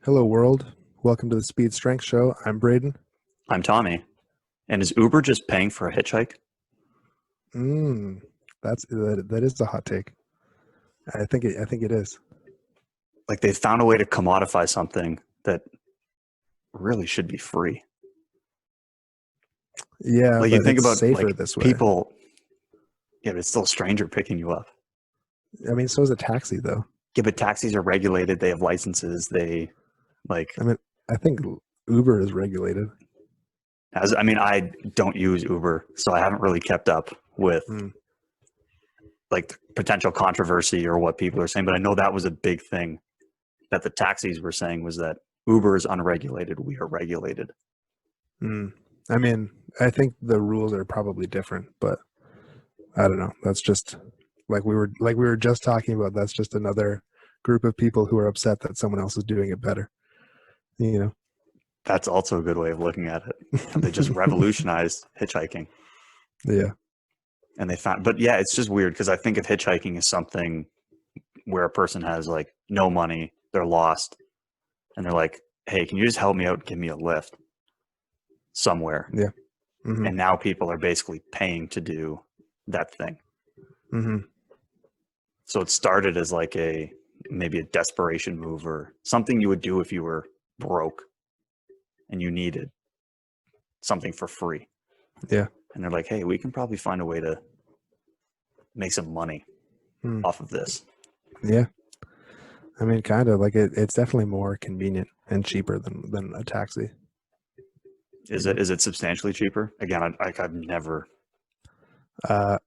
Hello, world. Welcome to the Speed Strength Show. I'm Braden. I'm Tommy. And is Uber just paying for a hitchhike? Mm, that is a hot take. I think it is. Like they found a way to commodify something that really should be free. Yeah, Like you but think it's about safer like this way. people, yeah, but it's still a stranger picking you up. I mean, so is a taxi, though. Yeah, but taxis are regulated. They have licenses. They like I mean, I think Uber is regulated. I don't use Uber, so I haven't really kept up with Mm, like the potential controversy or what people are saying. But I know that was a big thing that the taxis were saying was that Uber is unregulated. We are regulated. mm. I mean, I think the rules are probably different, but I don't know. That's just like we were just talking about. That's just another group of people who are upset that someone else is doing it better. You That's also a good way of looking at it. They just know. revolutionized hitchhiking. Yeah. And they found, but yeah, it's just weird because I think of hitchhiking as something where a person has like no money, they're lost, and they're like, hey, can you just help me out and give me a lift somewhere? Yeah. Hmm. And now people are basically paying to do that thing. Hmm. So it started as like maybe a desperation move or something you would do if you were broke and you needed something for free. Yeah. And they're like, hey, we can probably find a way to make some money Mm. off of this. Yeah. I mean, kind of like it's definitely more convenient and cheaper than a taxi. Is You it know, is it substantially cheaper? Again, I've never. I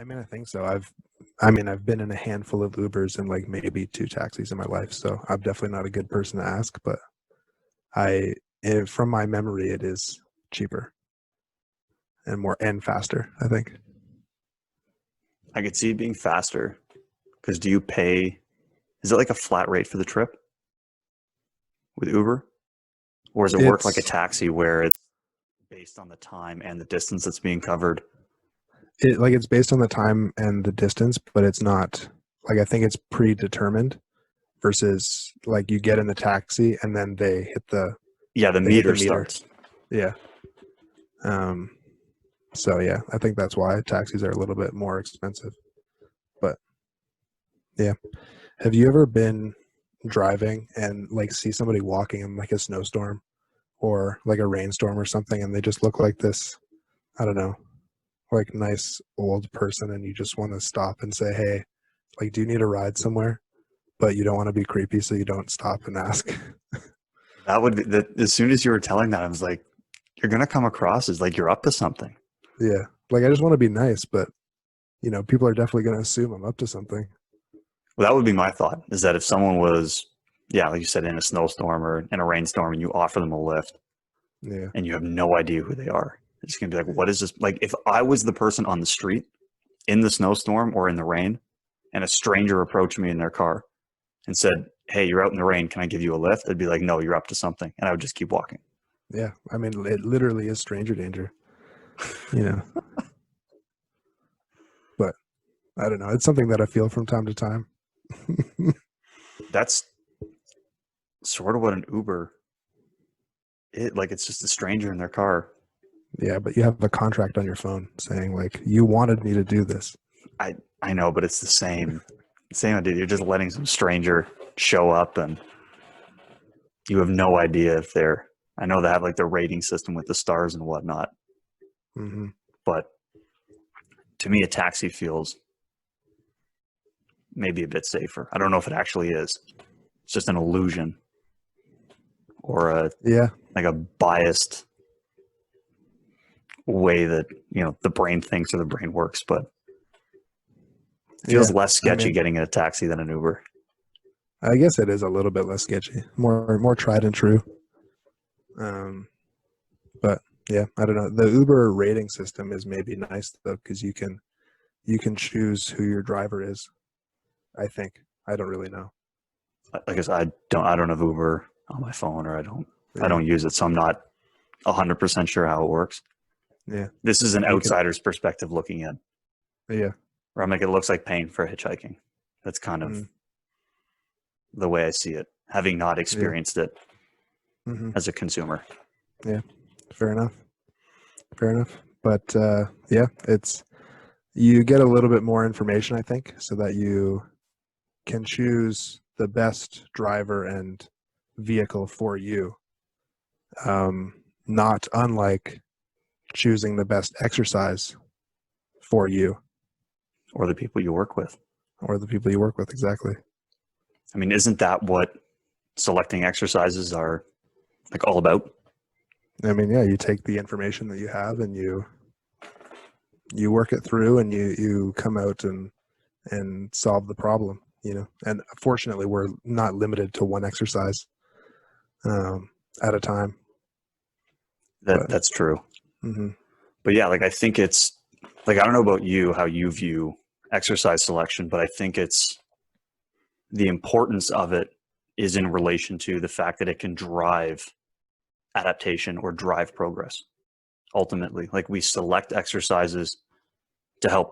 mean, I think so. I've been in a handful of Ubers and like maybe two taxis in my life, so I'm definitely not a good person to ask. But from my memory, it is cheaper and more and faster. I think I could see it being faster because do you pay? Is it like a flat rate for the trip with Uber, or does it work like a it's taxi where it's based on the time and the distance that's being covered? it's based on the time and the distance, but it's not like I think it's predetermined versus like you get in the taxi and then Yeah, the they hit the meter meter. starts. Yeah. Um, so yeah, I think that's why taxis are a little bit more expensive. But yeah, have you ever been driving and like see somebody walking in like a snowstorm or like a rainstorm or something, and they just look like this, I don't know, like nice old person, and you just want to stop and say, "Hey, like, do you need a ride somewhere?" But you don't want to be creepy, so you don't stop and ask. That would be that. As soon as you were telling that, I was like, you're gonna come across as like you're up to something. Yeah, like I just want to be nice, but people are definitely going to assume I'm up to something. Well, that would be my thought. Is that if someone was, yeah, like you said, in a snowstorm or in a rainstorm, and you offer them a lift, Yeah, and you have no idea who they are, it's just gonna be like, what is this? Like, if I was the person on the street in the snowstorm or in the rain, and a stranger approached me in their car and said, "Hey, you're out in the rain. Can I give you a lift?" I'd be like, "No, you're up to something," and I would just keep walking. yeah. I mean, it literally is stranger danger, you know. But I don't know. It's something that I feel from time to time. That's sort of what an Uber it like. It's just a stranger in their car. Yeah, but you have a contract on your phone saying like you wanted me to do this. I know, but it's the same idea. You're just letting some stranger show up, and you have no idea if they're. I know they have like the rating system with the stars and whatnot, Hmm. but to me, a taxi feels maybe a bit safer. I don't know if it actually is. It's just an illusion or a Yeah, like a biased way that the brain thinks or the brain works, but it feels yeah. less I sketchy mean, getting in a taxi than an Uber. I guess it is a little bit less sketchy, more tried and true. Um, but yeah, I don't know. The Uber rating system is maybe nice though because you can choose who your driver is. I think I don't really know. Like I said, I don't have Uber on my phone, or I Yeah, don't use it, so I'm not 100% sure how it works. yeah. This is an You can. outsider's perspective looking in, Yeah. where I'm like, it looks like paying for hitchhiking. That's kind of Mm, the way I see it. having not experienced it Hmm. as a consumer. Yeah, fair enough. Fair enough. But yeah, you get a little bit more information, I think, so that you can choose the best driver and vehicle for you. Not unlike choosing the best exercise for you Or the people you work with. or the people you work with. Exactly. I mean, isn't that what selecting exercises are like all about? I mean, yeah, you take the information that you have and you work it through and you come out and solve the problem, and fortunately we're not limited to one exercise at a time. But That's true. hmm But yeah, like I think it's like, I don't know about you, how you view exercise selection, but I think it's the importance of it is in relation to the fact that it can drive adaptation or drive progress. Ultimately, like we select exercises to help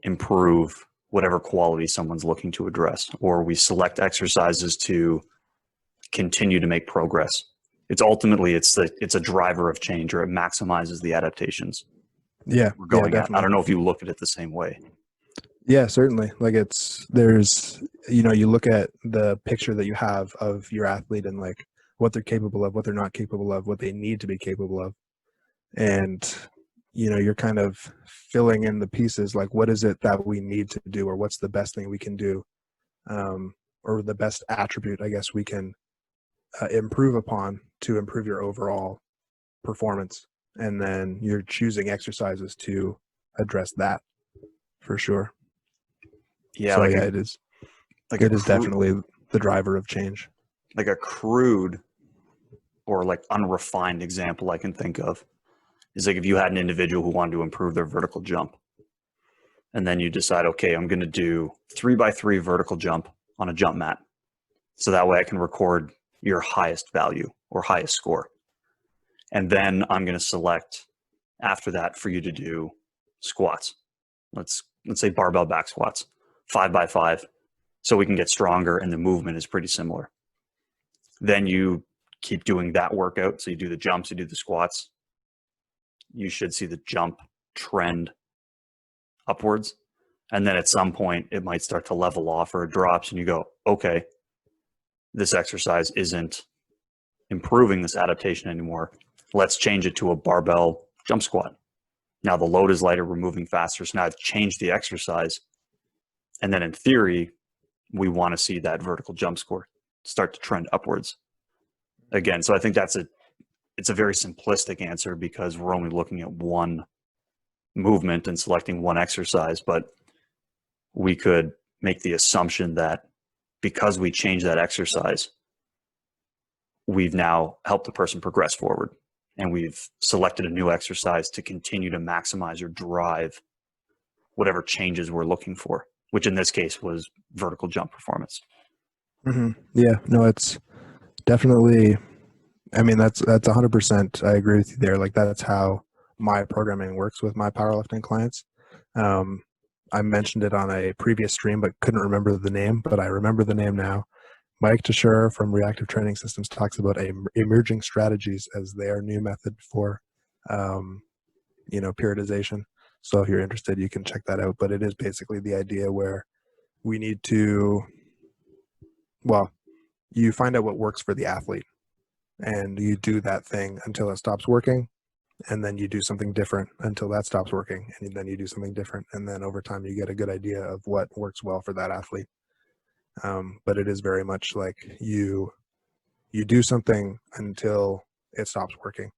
improve whatever quality someone's looking to address, or we select exercises to continue to make progress. It's ultimately it's a driver of change, or it maximizes the adaptations yeah, we're yeah, going at. I definitely. don't know if you look at it the same way. Yeah, certainly. Like there's you look at the picture that you have of your athlete and like what they're capable of, what they're not capable of, what they need to be capable of, and you're kind of filling in the pieces, like what is it that we need to do, or what's the best thing we can do, or the best attribute, I guess, we can improve upon to improve your overall performance. And then you're choosing exercises to address that for sure. Yeah, So yeah, like a it is definitely the driver of change. like a crude or like unrefined example I can think of is like if you had an individual who wanted to improve their vertical jump, and then you decide, okay, I'm going to do 3x3 vertical jump on a jump mat, so that way I can record your highest value or highest score, and then I'm going to select after that for you to do squats. Let's say barbell back squats, 5x5, so we can get stronger and the movement is pretty similar. Then you keep doing that workout. So you do the jumps, you do the squats. You should see the jump trend upwards. And then at some point, it might start to level off or it drops, and you go, okay, this exercise isn't improving this adaptation anymore. Let's change it to a barbell jump squat. Now the load is lighter, we're moving faster. So now I've changed the exercise. And then in theory, we want to see that vertical jump score start to trend upwards again. So I think it's a very simplistic answer because we're only looking at one movement and selecting one exercise, but we could make the assumption that because we change that exercise, we've now helped the person progress forward, and we've selected a new exercise to continue to maximize or drive whatever changes we're looking for, which in this case was vertical jump performance. Yeah, no, it's definitely, I mean, that's 100%. I agree with you there. Like that's how my programming works with my powerlifting clients. I mentioned it on a previous stream, but couldn't remember the name, but I remember the name now. Mike Tashura from Reactive Training Systems talks about emerging strategies as their new method for, periodization. So if you're interested, you can check that out. But it is basically the idea where we need to, well, you find out what works for the athlete and you do that thing until it stops working, and then you do something different until that stops working, and then you do something different, and then over time you get a good idea of what works well for that athlete. But it is very much like you do something until it stops working,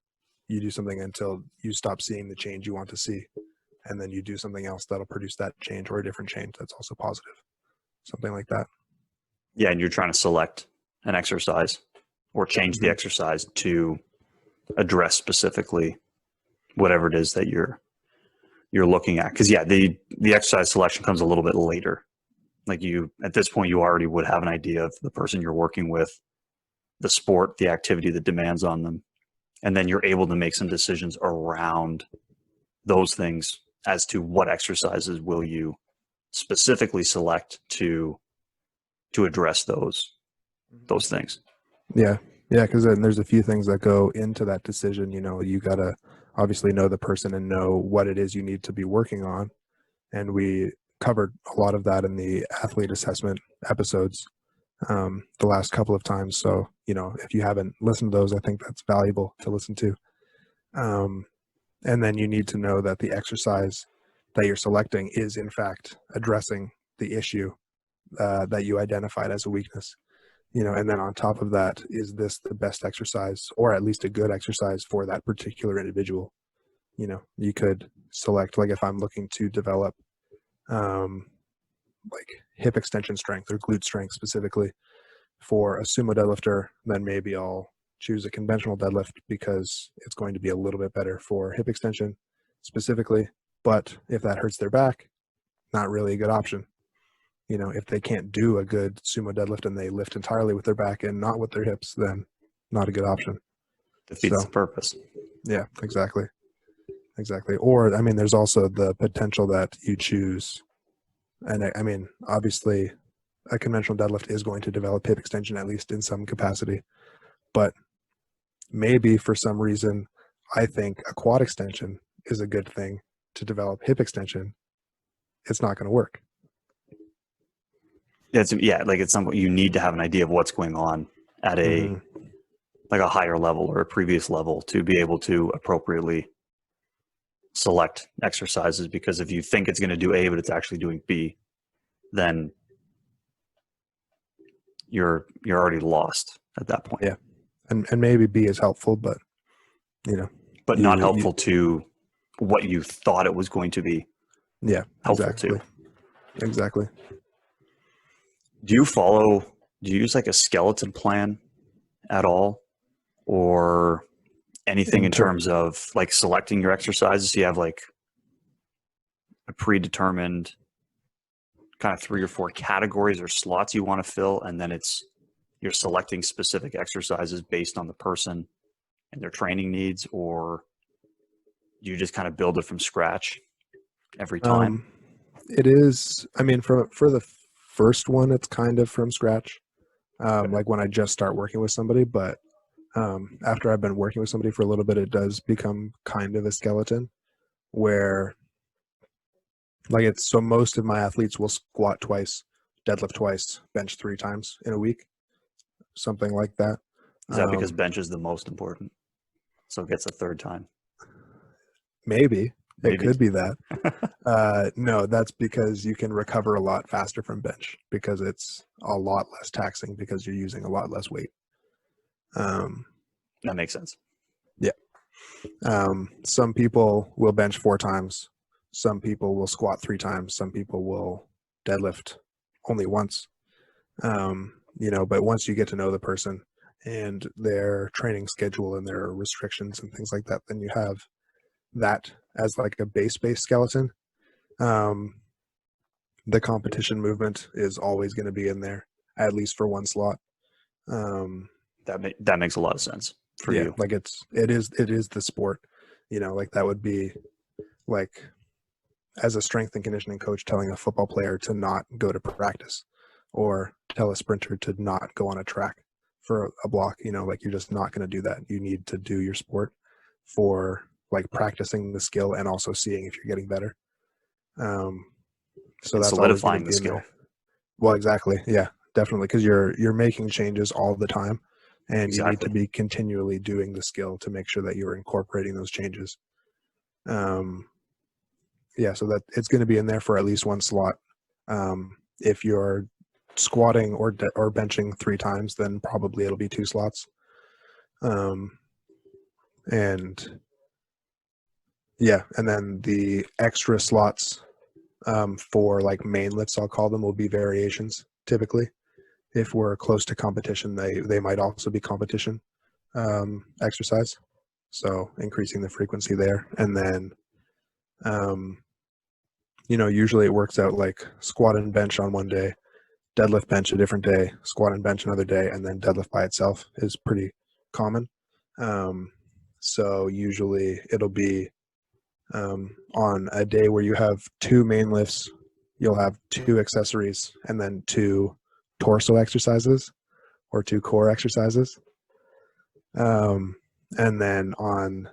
you do something until you stop seeing the change you want to see, and then you do something else that'll produce that change or a different change that's also positive, something like that. Yeah, and you're trying to select an exercise or change the exercise to address specifically whatever it is that you're looking at. Because yeah, the exercise selection comes a little bit later. Like you, at this point, you already would have an idea of the person you're working with, the sport, the activity that demands on them, and then you're able to make some decisions around those things as to what exercises will you specifically select to address those those things. Yeah. Yeah. Because then there's a few things that go into that decision. You got to obviously know the person and know what it is you need to be working on. And we covered a lot of that in the athlete assessment episodes the last couple of times. So, if you haven't listened to those, I think that's valuable to listen to. And then you need to know that the exercise that you're selecting is in fact addressing the issue that you identified as a weakness. And then on top of that, is this the best exercise or at least a good exercise for that particular individual? You could select, like if I'm looking to develop like hip extension strength or glute strength specifically for a sumo deadlifter, then maybe I'll choose a conventional deadlift because it's going to be a little bit better for hip extension specifically. But if that hurts their back, not really a good option. If they can't do a good sumo deadlift and they lift entirely with their back and not with their hips, then not a good option. Defeats the purpose. Yeah, exactly. Or, there's also the potential that you choose, and obviously a conventional deadlift is going to develop hip extension, at least in some capacity, but maybe for some reason, I think a quad extension is a good thing to develop hip extension. It's not going to work. It's something you need to have an idea of what's going on at a like a higher level or a previous level to be able to appropriately select exercises, because if you think it's going to do A but it's actually doing B, then you're already lost at that point. Yeah. And maybe B is helpful, but not helpful to what you thought it was going to be. Yeah, helpful exactly. Do you use like a skeleton plan at all, or anything in terms of like selecting your exercises? You have like a predetermined kind of 3 or 4 categories or slots you want to fill, and then you're selecting specific exercises based on the person and their training needs, or you just kind of build it from scratch every time? It is, for the first one, it's kind of from scratch. Like when I just start working with somebody, but after I've been working with somebody for a little bit, it does become kind of a skeleton where so most of my athletes will squat twice, deadlift twice, bench 3 times in a week, something like that. Is that because bench is the most important, so it gets a third time? Maybe. It could be that. No, that's because you can recover a lot faster from bench because it's a lot less taxing because you're using a lot less weight. That makes sense. Yeah. Some people will bench 4 times. Some people will squat 3 times. Some people will deadlift only once. But once you get to know the person and their training schedule and their restrictions and things like that, then you have that as like a base skeleton. The competition movement is always going to be in there, at least for one slot. That makes a lot of sense for you. Like it is the sport, like that would be like as a strength and conditioning coach telling a football player to not go to practice or tell a sprinter to not go on a track for a block, like you're just not going to do that. You need to do your sport for like practicing the skill and also seeing if you're getting better. So that's solidifying the skill. Well, exactly. Yeah, definitely. Cause you're making changes all the time and you need to be continually doing the skill to make sure that you're incorporating those changes. So that it's going to be in there for at least one slot. If you're squatting or benching 3 times, then probably it'll be 2 slots. And then the extra slots for like main lifts, I'll call them, will be variations. Typically, if we're close to competition, they might also be competition exercise. So increasing the frequency there, and then usually it works out like squat and bench on one day, deadlift bench a different day, squat and bench another day, and then deadlift by itself is pretty common. So usually it'll be on a day where you have 2 main lifts, you'll have 2 accessories and then 2 torso exercises, or 2 core exercises. And then on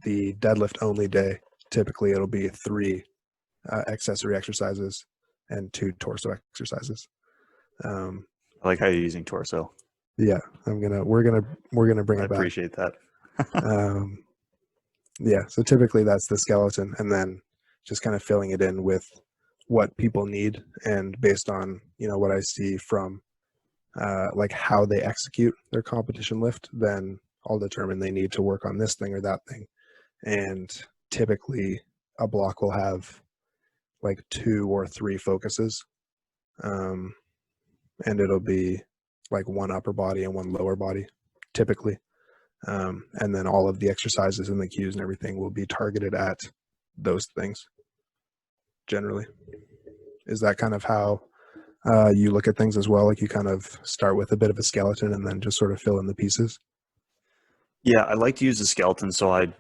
the deadlift only day, typically it'll be 3 accessory exercises and 2 torso exercises. I like how you're using torso. Yeah, we're gonna bring I it back. appreciate that. Yeah, so typically that's the skeleton, and then just kind of filling it in with what people need, and based on what I see from like how they execute their competition lift, then I'll determine they need to work on this thing or that thing. And typically a block will have like 2 or 3 focuses, and it'll be like 1 upper body and 1 lower body typically. And then all of the exercises and the cues and everything will be targeted at those things generally. Is that kind of how you look at things as well? Like you kind of start with a bit of a skeleton and then just sort of fill in the pieces? Yeah, I like to use the skeleton. So that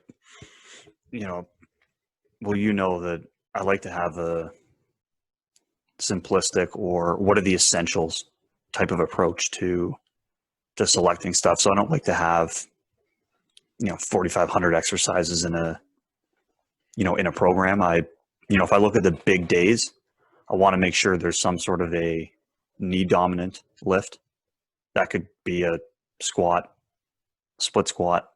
I like to have a simplistic or what are the essentials type of approach to selecting stuff. So I don't like to have 4,500 exercises in a program. If I look at the big days, I want to make sure there's some sort of a knee dominant lift. That could be a squat, split squat.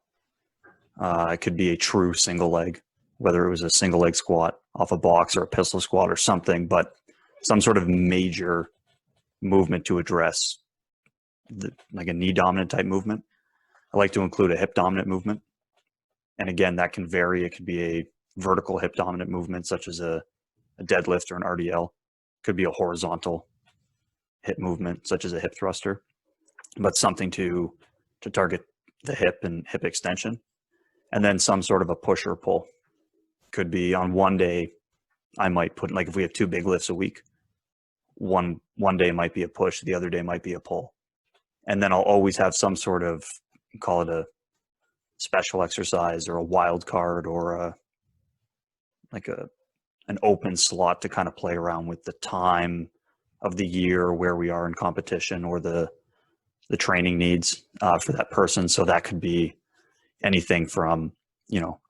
It could be a true single leg, whether it was a single leg squat off a box or a pistol squat or something, but some sort of major movement to address like a knee dominant type movement. I like to include a hip dominant movement. And again, that can vary. It could be a vertical hip dominant movement, such as a deadlift or an RDL. It could be a horizontal hip movement, such as a hip thruster, but something to target the hip and hip extension. And then some sort of a push or pull. Could be on one day, I might put, like if we have 2 big lifts a week, one day might be a push, the other day might be a pull. And then I'll always have some sort of, call it a special exercise or a wild card or an open slot to kind of play around with the time of the year, where we are in competition, or the training needs for that person. So that could be anything from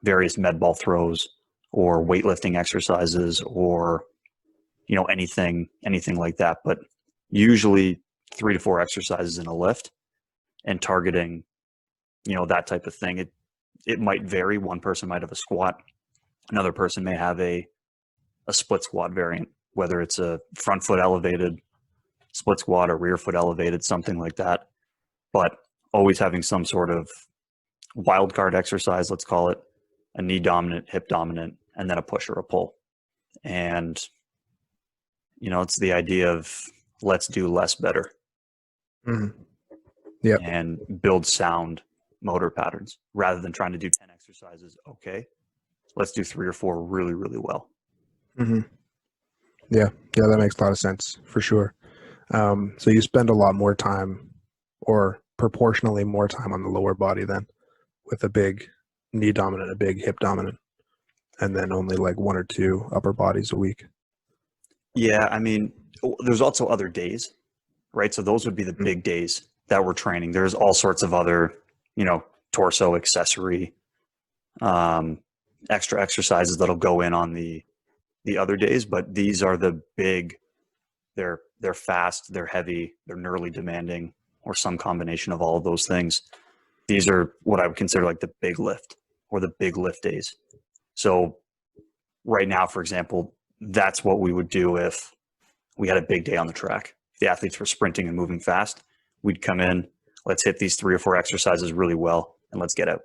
various med ball throws or weightlifting exercises or anything like that. But usually 3 to 4 exercises in a lift, and targeting that type of thing. It might vary. One person might have a squat, another person may have a split squat variant, whether it's a front foot elevated split squat or rear foot elevated, something like that. But always having some sort of wild card exercise, let's call it, a knee dominant, hip dominant, and then a push or a pull. And it's the idea of let's do less better. Mm-hmm. Yeah. And build sound motor patterns rather than trying to do 10 exercises. Okay, let's do 3 or 4 really, really well. Mm-hmm. Yeah, that makes a lot of sense for sure. So you spend a lot more time, or proportionally more time, on the lower body then, with a big knee dominant, a big hip dominant, and then only like 1 or 2 upper bodies a week. Yeah, I mean, there's also other days, right? So those would be the big days that we're training. There's all sorts of other, torso accessory, extra exercises that'll go in on the other days. But these are the big. They're fast, they're heavy, they're neurally demanding, or some combination of all of those things. These are what I would consider like the big lift or the big lift days. So right now, for example, that's what we would do if we had a big day on the track. If the athletes were sprinting and moving fast, we'd come in, let's hit these 3 or 4 exercises really well, and let's get out.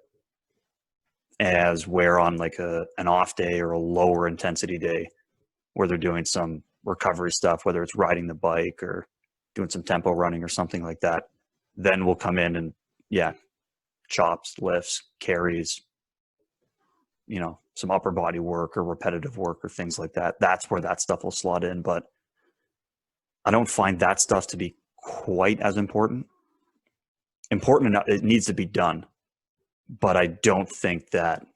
As where on like an off day or a lower intensity day, where they're doing some recovery stuff, whether it's riding the bike or doing some tempo running or something like that, then we'll come in and chops, lifts, carries, some upper body work or repetitive work or things like that. That's where that stuff will slot in. But I don't find that stuff to be quite as important. Important enough, it needs to be done, but I don't think that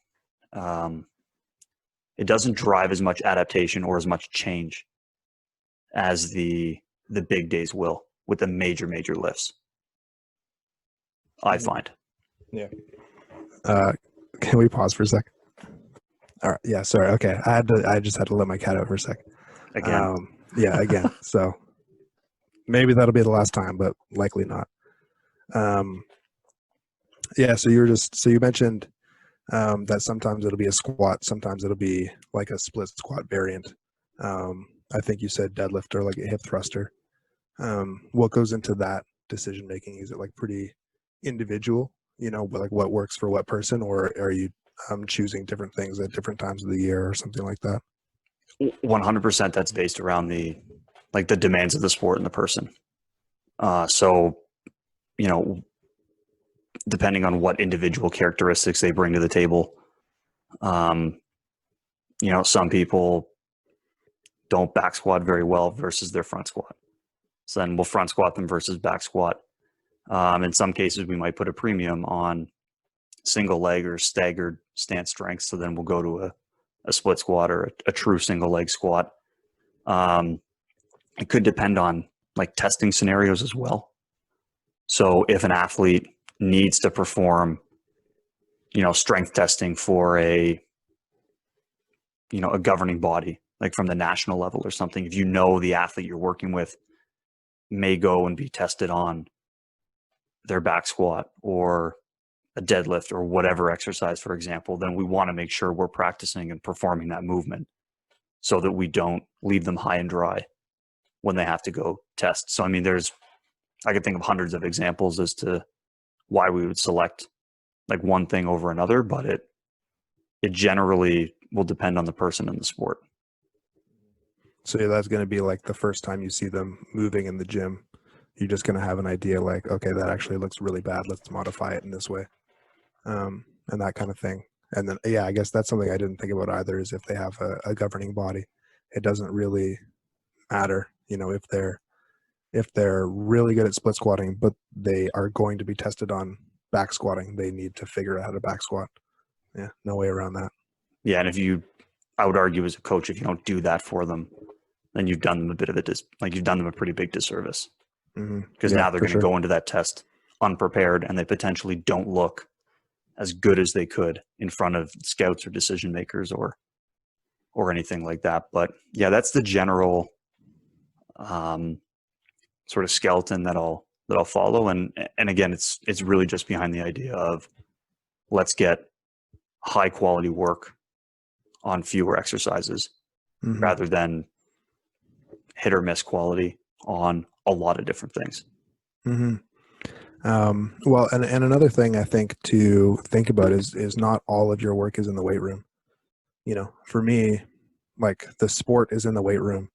it doesn't drive as much adaptation or as much change as the big days will with the major lifts. I Mhm. find. Yeah. Can we pause for a sec? All right. Yeah. Sorry. Okay. I just had to let my cat out for a sec. Again, Yeah. Again. So maybe that'll be the last time, but likely not. Um, yeah. So you mentioned that sometimes it'll be a squat, sometimes it'll be like a split squat variant. I think you said deadlift or like a hip thruster. What goes into that decision making? Is it like pretty individual? Like what works for what person, or are you choosing different things at different times of the year or something like that? 100% that's based around the demands of the sport and the person. So, you know, depending on what individual characteristics they bring to the table, um, some people don't back squat very well versus their front squat. So then we'll front squat them versus back squat. In some cases, we might put a premium on single leg or staggered stance strength. So then we'll go to a split squat or a true single leg squat. It could depend on like testing scenarios as well. So if an athlete needs to perform, strength testing for a governing body, like from the national level or something, if the athlete you're working with may go and be tested on their back squat or a deadlift or whatever exercise, for example, then we want to make sure we're practicing and performing that movement so that we don't leave them high and dry when they have to go test. So, I mean, I could think of hundreds of examples as to why we would select like one thing over another, but it generally will depend on the person in the sport. So yeah, that's going to be like the first time you see them moving in the gym. You're just going to have an idea like, okay, that actually looks really bad. Let's modify it in this way, and that kind of thing. And then, yeah, I guess that's something I didn't think about either. Is if they have a governing body, it doesn't really matter. If they're really good at split squatting, but they are going to be tested on back squatting, they need to figure out how to back squat. Yeah, no way around that. Yeah, and I would argue as a coach, if you don't do that for them, then you've done them you've done them a pretty big disservice, because Yeah, now they're for going to sure. go into that test unprepared and they potentially don't look as good as they could in front of scouts or decision makers or anything like that. But yeah, that's the general um, sort of skeleton that I'll follow. And again, it's really just behind the idea of let's get high quality work on fewer exercises Hmm. rather than hit or miss quality on a lot of different things. Hmm. Well, and another thing I think to think about is not all of your work is in the weight room. For me, like the sport is in the weight room.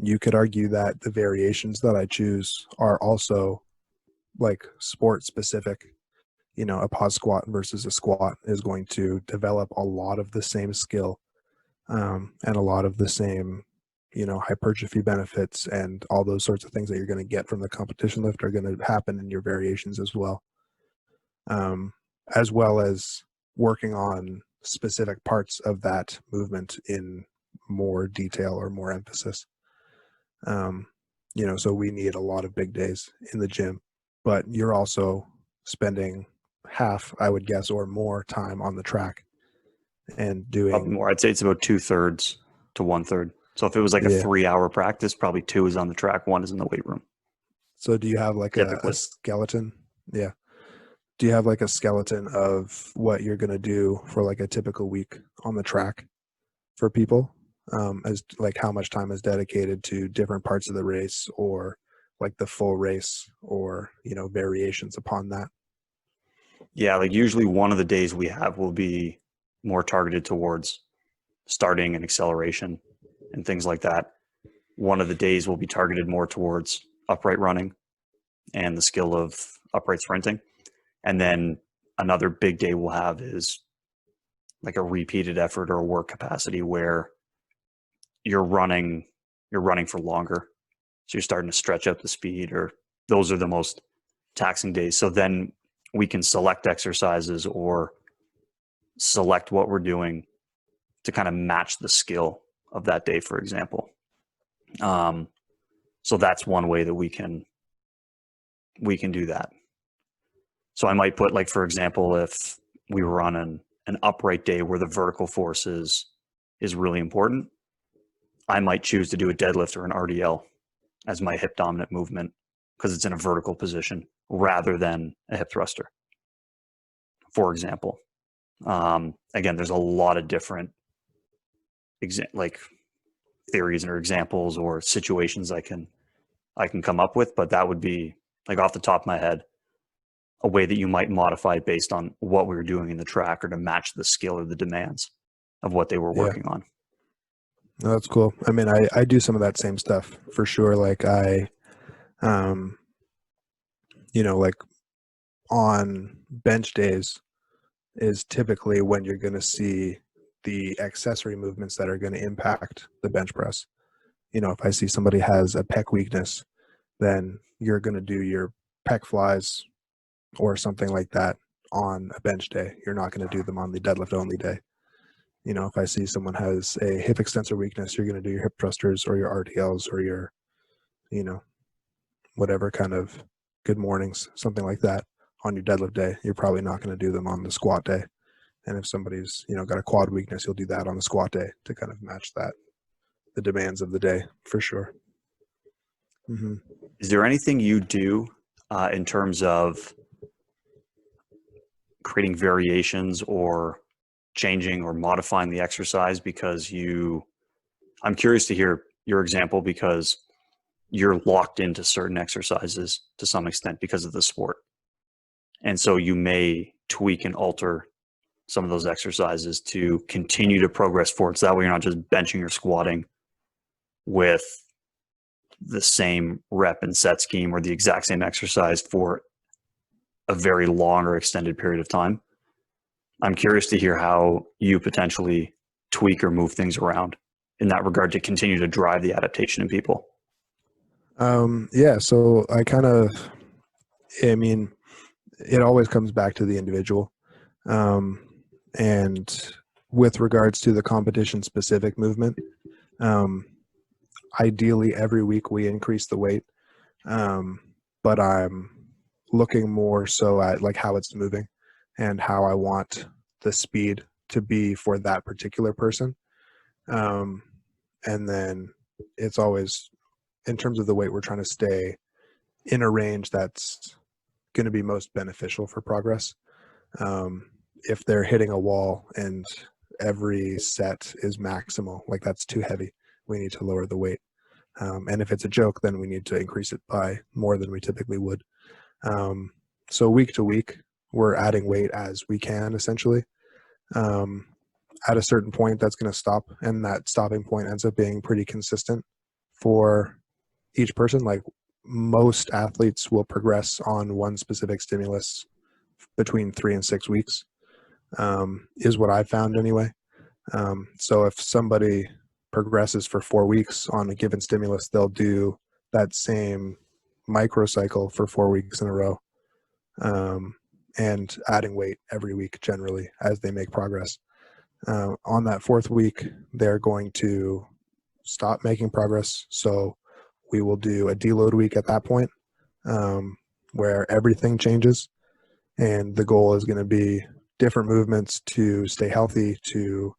You could argue that the variations that I choose are also like sport specific. A pause squat versus a squat is going to develop a lot of the same skill, and a lot of the same hypertrophy benefits and all those sorts of things that you're going to get from the competition lift are going to happen in your variations as well, um, as well as working on specific parts of that movement in more detail or more emphasis. um, so we need a lot of big days in the gym, but you're also spending half, I would guess, or more time on the track and Probably doing. more. I'd say it's about 2/3 to 1/3. So if it was like a Yeah. 3 hour practice, probably two is on the track, one is in the weight room, So do you have like a typically. skeleton? Yeah. Do you have like a skeleton of what you're going to do for like a typical week on the track for people? As like how much time is dedicated to different parts of the race, or like the full race, or variations upon that? Yeah, like usually one of the days we have will be more targeted towards starting and acceleration and things like that. One of the days will be targeted more towards upright running and the skill of upright sprinting. And then another big day we'll have is like a repeated effort or work capacity where you're running you're running for longer. So you're starting to stretch out the speed, or those are the most taxing days. So then we can select exercises or select what we're doing to kind of match the skill of that day, for example. Um, so that's one way that we can do that. So I might put, like, for example, if we were on an upright day where the vertical force is really important, I might choose to do a deadlift or an RDL as my hip dominant movement because it's in a vertical position rather than a hip thruster, for example. Again, there's a lot of different like theories or examples or situations I can come up with, but that would be, like, off the top of my head, a way that you might modify it based on what we were doing in the track or to match the skill or the demands of what they were Yeah. working on. No, that's cool. I mean, I do some of that same stuff for sure. Like um, like on bench days is typically when you're going to see the accessory movements that are going to impact the bench press. If I see somebody has a pec weakness, then you're going to do your pec flies or something like that on a bench day. You're not going to do them on the deadlift only day. If I see someone has a hip extensor weakness, you're going to do your hip thrusters or your RDLs or your, whatever kind of good mornings, something like that on your deadlift day. You're probably not going to do them on the squat day. And if somebody's, got a quad weakness, you'll do that on the squat day to kind of match that, the demands of the day, for sure. Mm-hmm. Is there anything you do in terms of creating variations or changing or modifying the exercise because I'm curious to hear your example because you're locked into certain exercises to some extent because of the sport. And so you may tweak and alter some of those exercises to continue to progress forward. So that way you're not just benching or squatting with the same rep and set scheme or the exact same exercise for a very long or extended period of time. I'm curious to hear how you potentially tweak or move things around in that regard to continue to drive the adaptation in people. Yeah, so I mean, it always comes back to the individual. And with regards to the competition specific movement, ideally every week we increase the weight. But I'm looking more so at like how it's moving and how I want the speed to be for that particular person. And then it's always, in terms of the weight, we're trying to stay in a range that's going to be most beneficial for progress. If they're hitting a wall and every set is maximal, like that's too heavy, we need to lower the weight. And if it's a joke, then we need to increase it by more than we typically would. So week to week, we're adding weight as we can, essentially. At a certain point, that's going to stop, and that stopping point ends up being pretty consistent for each person. Like most athletes will progress on one specific stimulus between 3 and 6 weeks, is what I found anyway. So if somebody progresses for 4 weeks on a given stimulus, they'll do that same microcycle for 4 weeks in a row, and adding weight every week generally as they make progress. On that 4th week, they're going to stop making progress. So we will do a deload week at that point, where everything changes. And the goal is going to be different movements to stay healthy, to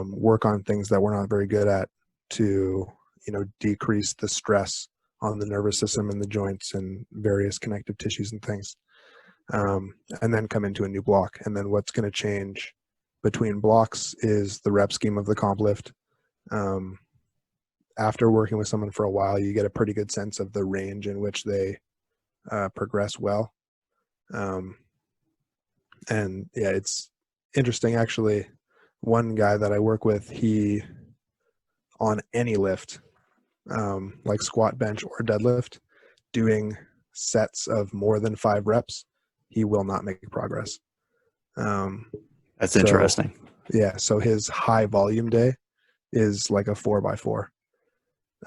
work on things that we're not very good at, to decrease the stress on the nervous system and the joints and various connective tissues and things, and then come into a new block. And then what's going to change between blocks is the rep scheme of the comp lift. After working with someone for a while, you get a pretty good sense of the range in which they progress well. And yeah, it's interesting actually. One guy that I work with, he, on any lift, like squat, bench, or deadlift, doing sets of more than 5 reps, he will not make progress. That's interesting. Yeah, so his high volume day is like a 4x4.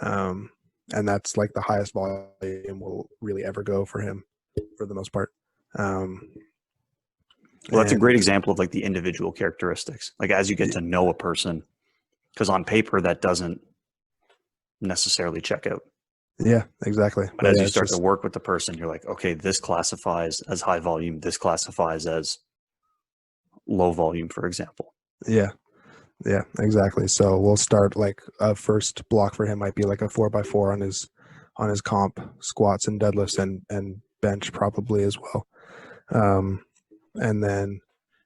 And that's like the highest volume will really ever go for him for the most part. Well, that's a great example of like the individual characteristics. Like as you get to know a person, because on paper that doesn't necessarily check out. Yeah, exactly. But But as yeah, you it's start to just work with the person, you're like, okay, this classifies as high volume, this classifies as low volume, for example. yeah, yeah, exactly. So we'll start like a first block for him might be like a 4x4 on his comp squats and deadlifts and bench probably as well. And then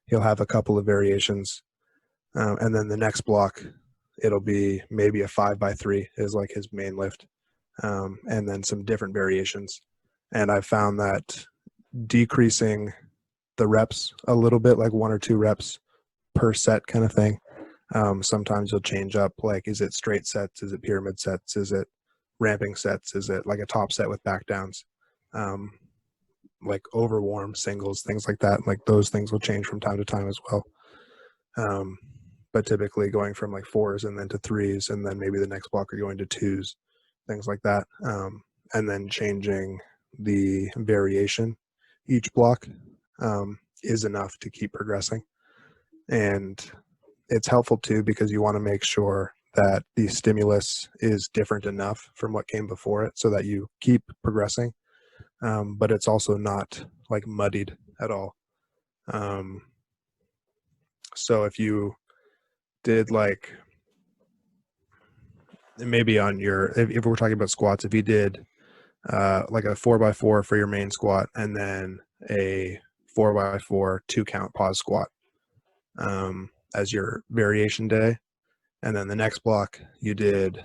he'll have a couple of variations, and then the next block it'll be maybe a 5x3 is like his main lift, and then some different variations. And I found that decreasing the reps a little bit, like 1 or 2 reps per set kind of thing. Sometimes you'll change up, like, is it straight sets? Is it pyramid sets? Is it ramping sets? Is it like a top set with back downs? Um, like overwarm singles, things like that. Like those things will change from time to time as well. Um, but typically going from like 4s and then to 3s, and then maybe the next block are going to 2s, things like that. And then changing the variation each block is enough to keep progressing. And it's helpful too because you want to make sure that the stimulus is different enough from what came before it so that you keep progressing, but it's also not like muddied at all. Um, so if you did like maybe on your if we're talking about squats, if you did like a 4x4 for your main squat and then a 4x4 2 count pause squat as your variation day, and then the next block you did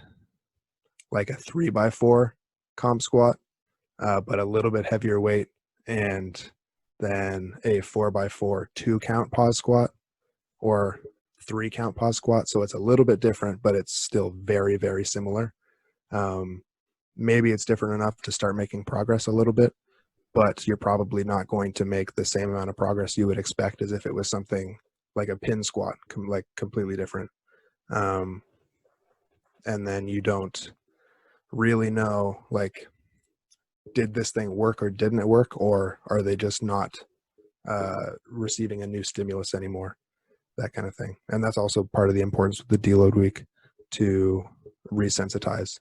like a 3x4 comp squat, but a little bit heavier weight, and then a 4x4 2 count pause squat or 3 count pause squat. So it's a little bit different, but it's still very, very similar. Um, maybe it's different enough to start making progress a little bit, but you're probably not going to make the same amount of progress you would expect as if it was something like a pin squat, like completely different. Um, and then you don't really know, like, did this thing work or didn't it work, or are they just not receiving a new stimulus anymore? That kind of thing. And that's also part of the importance of the deload week, to resensitize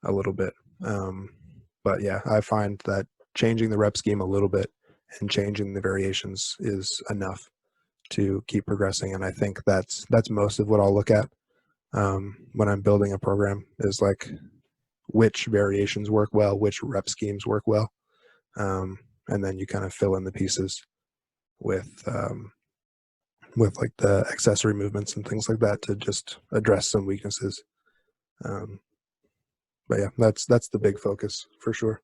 a little bit. But yeah, I find that changing the rep scheme a little bit and changing the variations is enough to keep progressing. And I think that's most of what I'll look at when I'm building a program, is like which variations work well, which rep schemes work well, and then you kind of fill in the pieces with like the accessory movements and things like that to just address some weaknesses. Um, but yeah, that's the big focus for sure.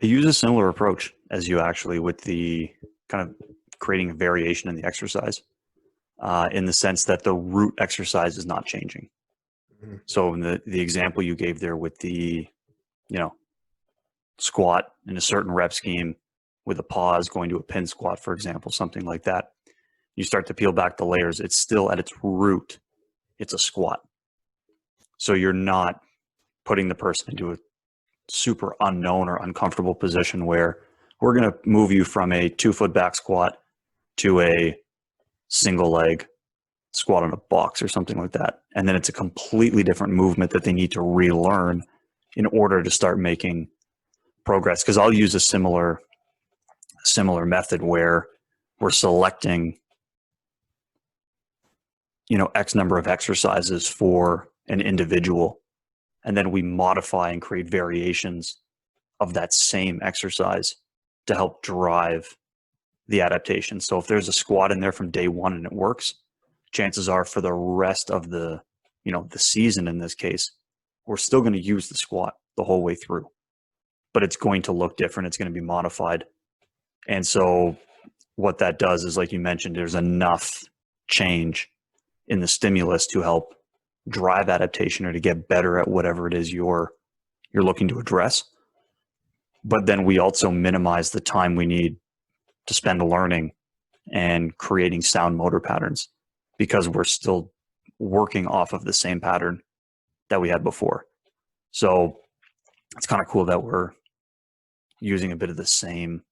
I use a similar approach as you actually with the kind of creating a variation in the exercise, in the sense that the root exercise is not changing. Mm-hmm. So in the example you gave there with the, squat in a certain rep scheme with a pause going to a pin squat, for example, something like that, you start to peel back the layers. It's still at its root, it's a squat. So you're not putting the person into a super unknown or uncomfortable position where we're going to move you from a 2-foot back squat to a single leg squat on a box or something like that. And then it's a completely different movement that they need to relearn in order to start making progress. Because I'll use a similar method where we're selecting, X number of exercises for an individual, and then we modify and create variations of that same exercise to help drive the adaptation. So if there's a squat in there from day one and it works, chances are for the rest of the season in this case, we're still going to use the squat the whole way through, but it's going to look different. It's going to be modified. And so what that does is, like you mentioned, there's enough change in the stimulus to help drive adaptation or to get better at whatever it is you're looking to address. But then we also minimize the time we need to spend learning and creating sound motor patterns, because we're still working off of the same pattern that we had before. So it's kind of cool that we're using a bit of the same,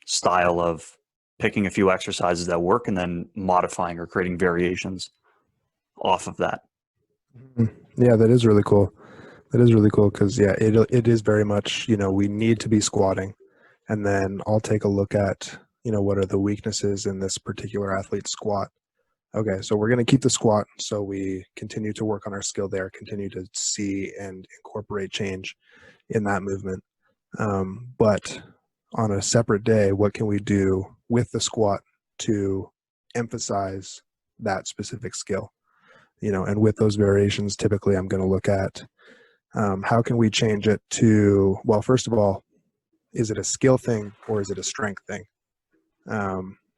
style of picking a few exercises that work and then modifying or creating variations off of that. Mhm. Yeah, that is really cool. That is really cool because yeah, it is very much, we need to be squatting, and then I'll take a look at, what are the weaknesses in this particular athlete's squat. Okay, so we're going to keep the squat, so we continue to work on our skill there, continue to see and incorporate change in that movement. But on a separate day, what can we do with the squat to emphasize that specific skill? And with those variations, typically I'm going to look at how can we change it to, well, first of all, is it a skill thing or is it a strength thing?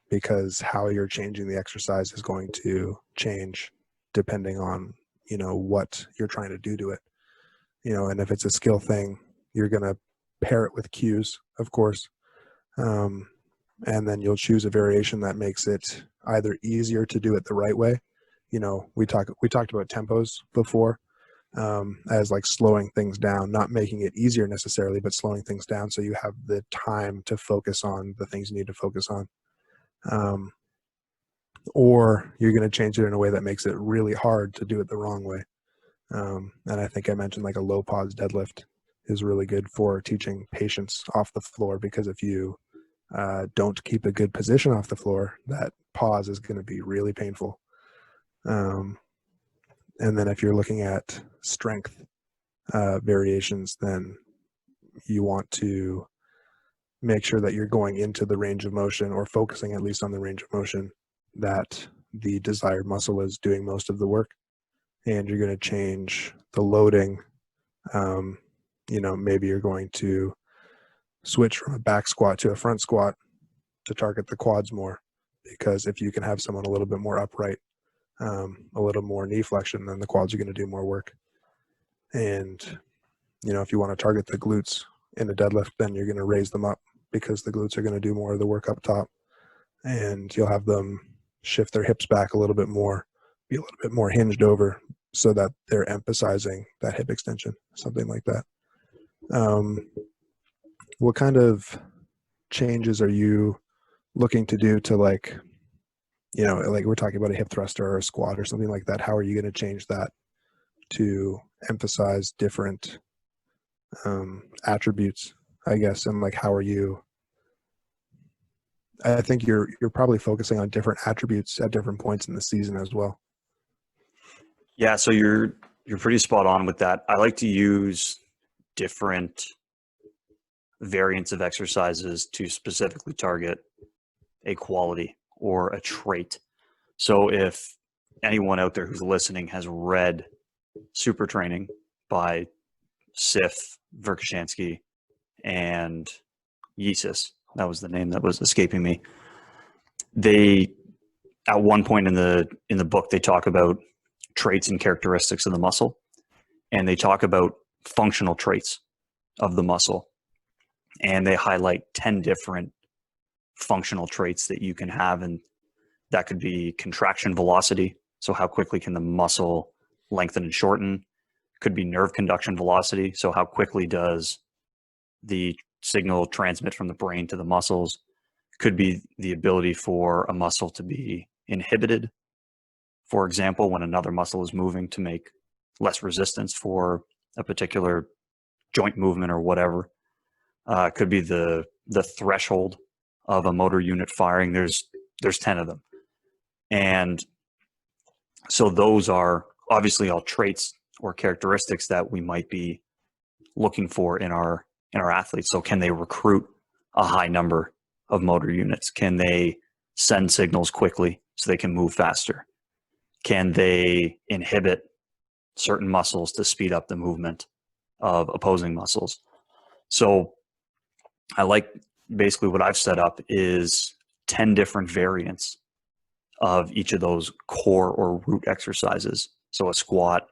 Because how you're changing the exercise is going to change depending on, what you're trying to do to it. And if it's a skill thing, you're going to pair it with cues, of course. Um, and then you'll choose a variation that makes it either easier to do it the right way. We talked about tempos before, as like slowing things down, not making it easier necessarily, but slowing things down so you have the time to focus on the things you need to focus on. Um, or you're going to change it in a way that makes it really hard to do it the wrong way. And I think I mentioned like a low pause deadlift is really good for teaching patience off the floor, because if you don't keep a good position off the floor, that pause is going to be really painful. Um, and then if you're looking at strength variations, then you want to make sure that you're going into the range of motion, or focusing at least on the range of motion that the desired muscle is doing most of the work. And you're going to change the loading. Maybe you're going to switch from a back squat to a front squat to target the quads more, because if you can have someone a little bit more upright, a little more knee flexion, then the quads are going to do more work. And if you want to target the glutes in a deadlift, then you're going to raise them up, because the glutes are going to do more of the work up top, and you'll have them shift their hips back a little bit more, be a little bit more hinged over, so that they're emphasizing that hip extension, something like that. What kind of changes are you looking to do to, like we're talking about a hip thruster or a squat or something like that? How are you going to change that to emphasize different attributes, I guess? And like, how are you? I think you're probably focusing on different attributes at different points in the season as well. Yeah, so you're pretty spot on with that. I like to use different variants of exercises to specifically target a quality or a trait. So if anyone out there who's listening has read Super Training by Sif, Verkhoshansky, and Yesus, that was the name that was escaping me. They, at one point in the book, they talk about traits and characteristics of the muscle, and they talk about functional traits of the muscle, and they highlight 10 different functional traits that you can have, and that could be contraction velocity, so how quickly can the muscle lengthen and shorten. Could be nerve conduction velocity, so how quickly does the signal transmit from the brain to the muscles. Could be the ability for a muscle to be inhibited, for example, when another muscle is moving, to make less resistance for a particular joint movement or whatever. Could be the threshold of a motor unit firing. There's 10 of them. And so those are obviously all traits or characteristics that we might be looking for in our athletes. So can they recruit a high number of motor units? Can they send signals quickly so they can move faster? Can they inhibit certain muscles to speed up the movement of opposing muscles? So I like, basically what I've set up is 10 different variants of each of those core or root exercises. So a squat,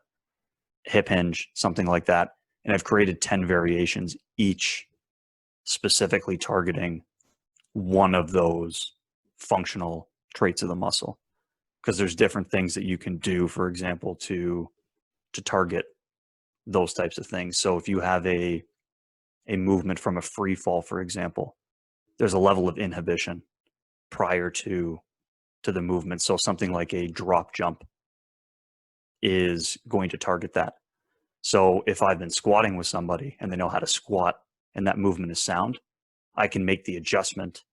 hip hinge, something like that. And I've created 10 variations, each specifically targeting one of those functional traits of the muscle. Because there's different things that you can do, for example, to target those types of things. So if you have a movement from a free fall, for example, there's a level of inhibition prior to the movement. So something like a drop jump is going to target that. So if I've been squatting with somebody and they know how to squat and that movement is sound, I can make the adjustment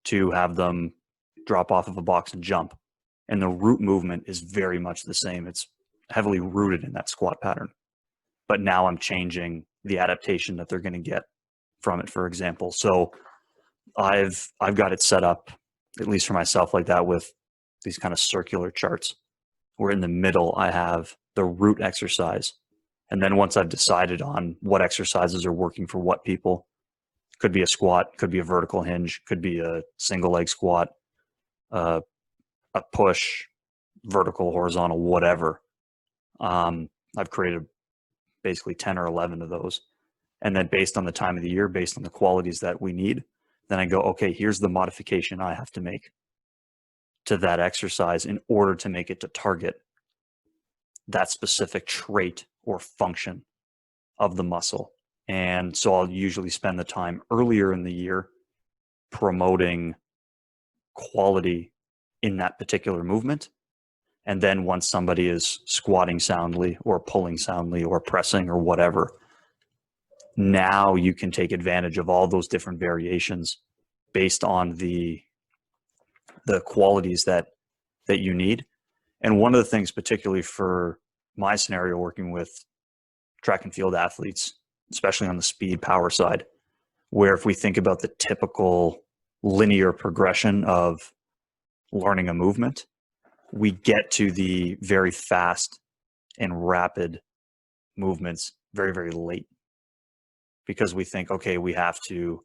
to have them drop off of a box and jump. And the root movement is very much the same. It's heavily rooted in that squat pattern. But now I'm changing the adaptation that they're going to get from it, for example. So I've got it set up, at least for myself, like that, with these kind of circular charts, where in the middle I have the root exercise. And then once I've decided on what exercises are working for what people, could be a squat, could be a vertical hinge, could be a single leg squat, a push, vertical, horizontal, whatever. I've created basically 10 or 11 of those. And then based on the time of the year, based on the qualities that we need, then I go, okay, here's the modification I have to make to that exercise in order to make it to target that specific trait or function of the muscle. And so I'll usually spend the time earlier in the year promoting quality in that particular movement. And then once somebody is squatting soundly or pulling soundly or pressing or whatever, now you can take advantage of all those different variations based on the qualities that you need. And one of the things, particularly for my scenario, working with track and field athletes, especially on the speed power side, where if we think about the typical linear progression of learning a movement, we get to the very fast and rapid movements very, very late, because we think, okay, we have to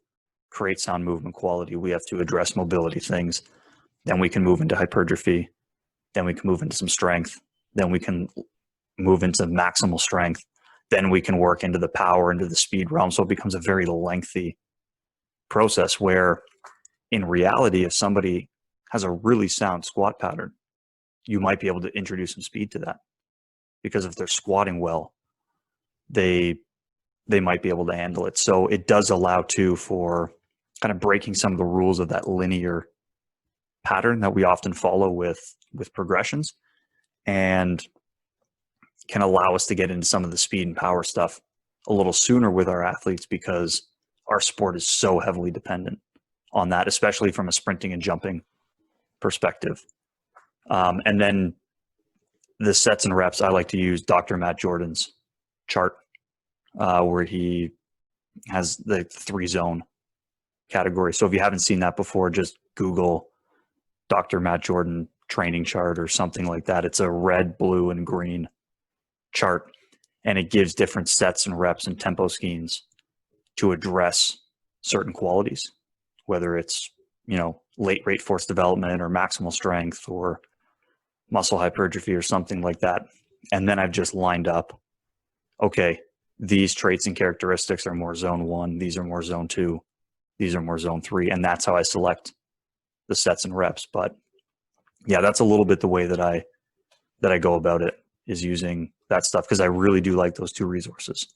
create sound movement quality, we have to address mobility things, then we can move into hypertrophy, then we can move into some strength, then we can move into maximal strength, then we can work into the power, into the speed realm. So it becomes a very lengthy process, where in reality, if somebody has a really sound squat pattern, you might be able to introduce some speed to that, because if they're squatting well, they might be able to handle it. So it does allow too for kind of breaking some of the rules of that linear pattern that we often follow with progressions, and can allow us to get into some of the speed and power stuff a little sooner with our athletes, because our sport is so heavily dependent on that, especially from a sprinting and jumping perspective. And then the sets and reps, I like to use Dr. Matt Jordan's chart, where he has the 3-zone category. So if you haven't seen that before, just Google Dr. Matt Jordan training chart or something like that. It's a red, blue, and green chart, and it gives different sets and reps and tempo schemes to address certain qualities, whether it's, late rate force development or maximal strength or muscle hypertrophy or something like that. And then I've just lined up, okay, these traits and characteristics are more zone 1, these are more zone 2, these are more zone 3, and that's how I select the sets and reps. But yeah, that's a little bit the way that I go about it, is using that stuff, because I really do like those two resources,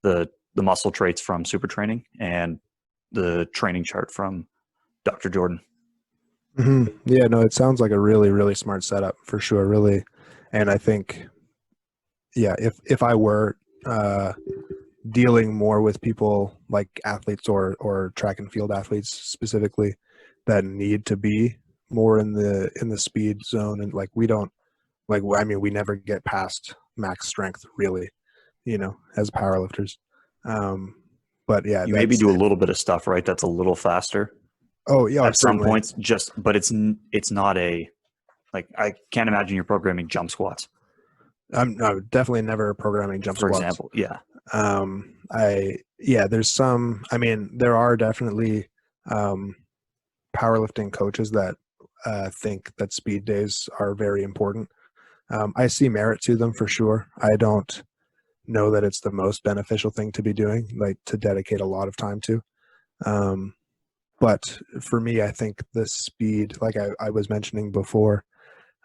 the muscle traits from Super Training and the training chart from Dr. Jordan. Mm-hmm. Yeah, no, it sounds like a really, really smart setup for sure. Really. And I think, yeah, if I were dealing more with people like athletes or track and field athletes specifically that need to be more in the speed zone, and like we don't, like, I mean, we never get past max strength really, as powerlifters. But yeah, You maybe do a little bit of stuff, right, that's a little faster. Oh yeah, at some certainly. points, but it's not a, like, I can't imagine you're programming jump squats. I'm definitely never programming jump for squats. example. Yeah. There's some, I mean, there are definitely powerlifting coaches that think that speed days are very important. I see merit to them for sure. I don't know that it's the most beneficial thing to be doing, like to dedicate a lot of time to. But for me, I think the speed, like I was mentioning before,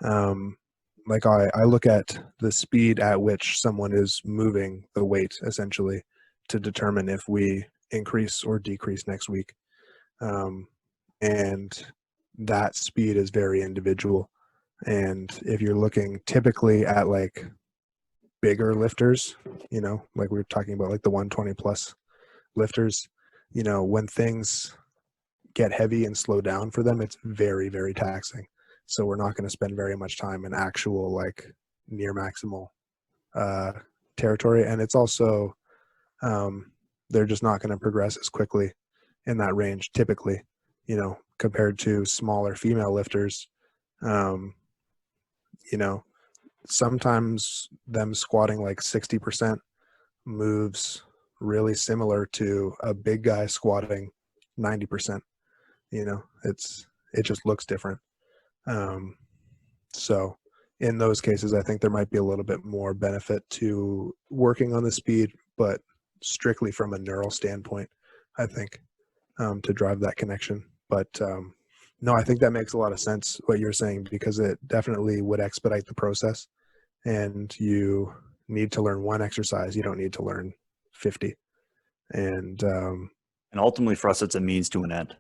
like I look at the speed at which someone is moving the weight essentially to determine if we increase or decrease next week. And that speed is very individual. And if you're looking typically at like bigger lifters, like we were talking about, like the 120 plus lifters, when things get heavy and slow down for them, it's very, very taxing. So we're not going to spend very much time in actual like near maximal territory. And it's also, they're just not going to progress as quickly in that range typically, compared to smaller female lifters. Um, Sometimes them squatting like 60% moves really similar to a big guy squatting 90%. It just looks different. So in those cases, I think there might be a little bit more benefit to working on the speed, but strictly from a neural standpoint, I think, to drive that connection. But no, I think that makes a lot of sense what you're saying, because it definitely would expedite the process, and you need to learn one exercise. You don't need to learn 50. And ultimately for us, it's a means to an end.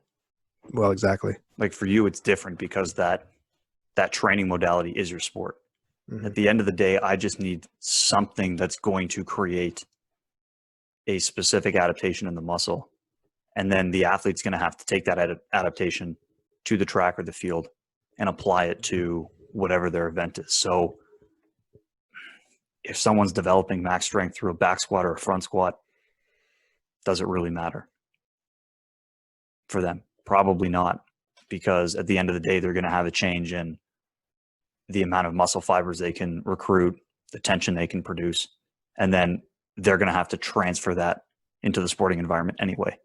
well, exactly. Like for you, it's different because that training modality is your sport. Mm-hmm. At the end of the day, I just need something that's going to create a specific adaptation in the muscle. And then the athlete's going to have to take that adaptation to the track or the field and apply it to whatever their event is. So if someone's developing max strength through a back squat or a front squat, does it really matter for them? Probably not, because at the end of the day, they're going to have a change in the amount of muscle fibers they can recruit, the tension they can produce, and then they're going to have to transfer that into the sporting environment anyway.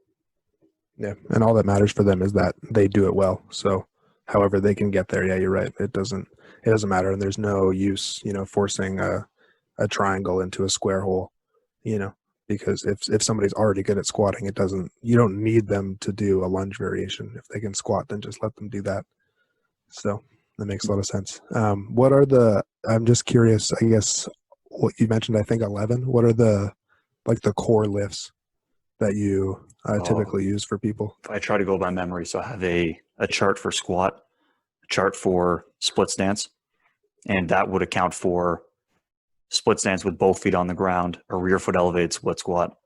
Yeah, and all that matters for them is that they do it well. So however they can get there, yeah, you're right. It doesn't matter, and there's no use, forcing a triangle into a square hole, because if somebody's already good at squatting, you don't need them to do a lunge variation. If they can squat, then just let them do that. So that makes a lot of sense. I'm just curious, I guess, what you mentioned, I think 11, what are the core lifts that you typically use for people? If I try to go by memory, so I have a chart for squat, a chart for split stance, and that would account for split stance with both feet on the ground, a rear foot elevated split squat,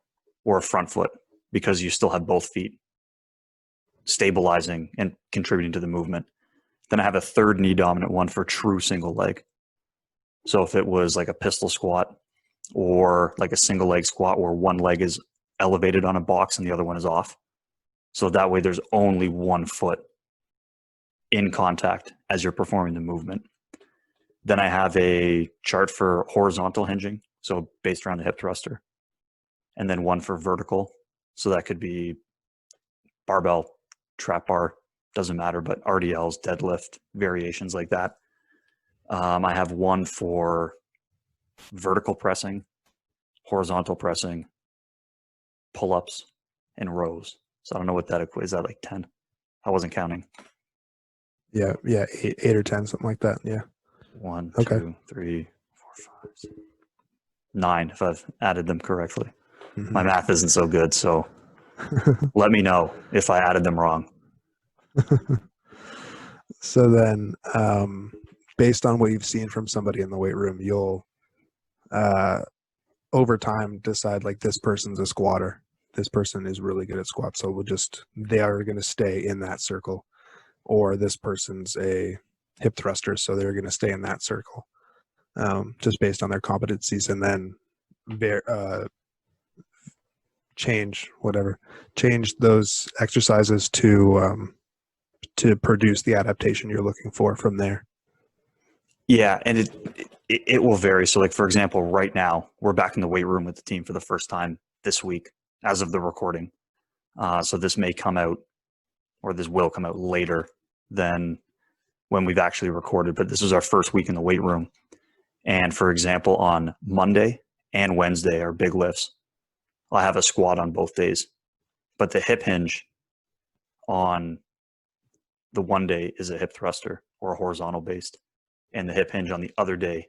or a front foot, because you still have both feet stabilizing and contributing to the movement. Then I have a third knee dominant one for true single leg. So if it was like a pistol squat or like a single leg squat where one leg is elevated on a box and the other one is off. So that way there's only one foot in contact as you're performing the movement. Then I have a chart for horizontal hinging, so based around the hip thruster. And then one for vertical. So that could be barbell, trap bar, doesn't matter, but RDLs, deadlift, variations like that. I have one for vertical pressing, horizontal pressing, pull-ups, and rows. So I don't know what that equates. Is that like 10? I wasn't counting. Yeah, 8 or 10, something like that. Yeah. 1, Okay. 2, 3, 4, 5, 6, 9, if I've added them correctly. Mm-hmm. My math isn't so good, so let me know if I added them wrong. So then, based on what you've seen from somebody in the weight room, you'll over time decide like this person's a squatter. This person is really good at squats, so they are going to stay in that circle. Or this person's a hip thruster, so they're going to stay in that circle, just based on their competencies, and then change those exercises to produce the adaptation you're looking for from there. Yeah, and it will vary. So, like for example, right now we're back in the weight room with the team for the first time this week, as of the recording. So this may come out, or this will come out later than when we've actually recorded. But this is our first week in the weight room. And for example, on Monday and Wednesday are big lifts. I have a squat on both days, but the hip hinge on the one day is a hip thruster or a horizontal based, and the hip hinge on the other day